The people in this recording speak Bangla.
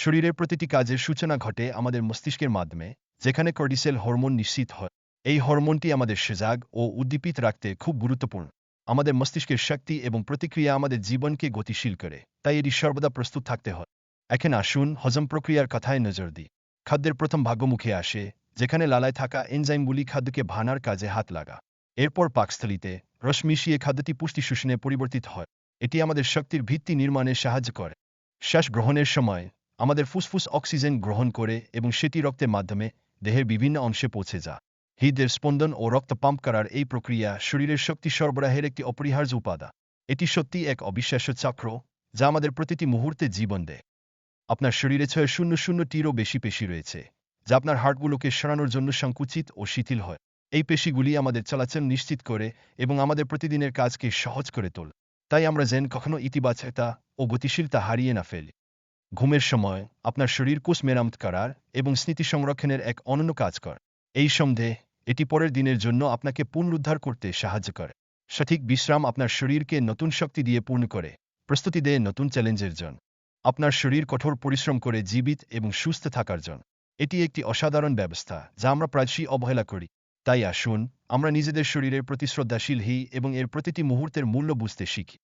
শরীরের প্রতিটি কাজের সূচনা ঘটে আমাদের মস্তিষ্কের মাধ্যমে, যেখানে কর্টিসল হরমোন নিঃসৃত হয়। এই হরমোনটি আমাদের সজাগ ও উদ্দীপিত রাখতে খুব গুরুত্বপূর্ণ। আমাদের মস্তিষ্কের শক্তি এবং প্রতিক্রিয়া আমাদের জীবনকে গতিশীল করে, তাই এটি সর্বদা প্রস্তুত থাকতে হয়। এখন আসুন হজম প্রক্রিয়ার কথায় নজর দিই। খাদ্যের প্রথম ভাগ্য মুখে আসে, যেখানে লালায় থাকা এনজাইমগুলি খাদ্যকে ভানার কাজে হাত লাগা। এরপর পাকস্থলিতে রস মিশিয়ে খাদ্যটি পুষ্টি শোষণে পরিবর্তিত হয়। এটি আমাদের শক্তির ভিত্তি নির্মাণে সাহায্য করে। শ্বাস গ্রহণের সময় আমাদের ফুসফুস অক্সিজেন গ্রহণ করে এবং সেটি রক্তের মাধ্যমে দেহের বিভিন্ন অংশে পৌঁছে যায়। হৃদের স্পন্দন ও রক্ত পাম্প করার এই প্রক্রিয়া শরীরের শক্তি সরবরাহের একটি অপরিহার্য উপাদান। এটি সত্যি এক অবিশ্বাস্য চক্র, যা আমাদের প্রতিটি মুহূর্তে জীবন দেয়। আপনার শরীরে 600টিরও বেশি পেশি রয়েছে, যা আপনার হাড়গুলোকে সরানোর জন্য সংকুচিত ও শিথিল হয়। এই পেশিগুলি আমাদের চলাচল নিশ্চিত করে এবং আমাদের প্রতিদিনের কাজকে সহজ করে তোলে। তাই আমরা যেন কখনো ইতিবাচকতা ও গতিশীলতা হারিয়ে না ফেলি। ঘুমের সময় আপনার শরীর কোষ মেরামত করার এবং স্মৃতি সংরক্ষণের এক অনন্য কাজ করে। এই সন্দেহে এটি পরের দিনের জন্য আপনাকে পুনরুদ্ধার করতে সাহায্য করে। সঠিক বিশ্রাম আপনার শরীরকে নতুন শক্তি দিয়ে পূর্ণ করে, প্রস্তুতি দেয় নতুন চ্যালেঞ্জের জন্য। আপনার শরীর কঠোর পরিশ্রম করে জীবিত এবং সুস্থ থাকার জন্য। এটি একটি অসাধারণ ব্যবস্থা, যা আমরা প্রায়শই অবহেলা করি। তাই আসুন আমরা নিজেদের শরীরের প্রতি শ্রদ্ধাশীল হই এবং এর প্রতিটি মুহূর্তের মূল্য বুঝতে শিখি।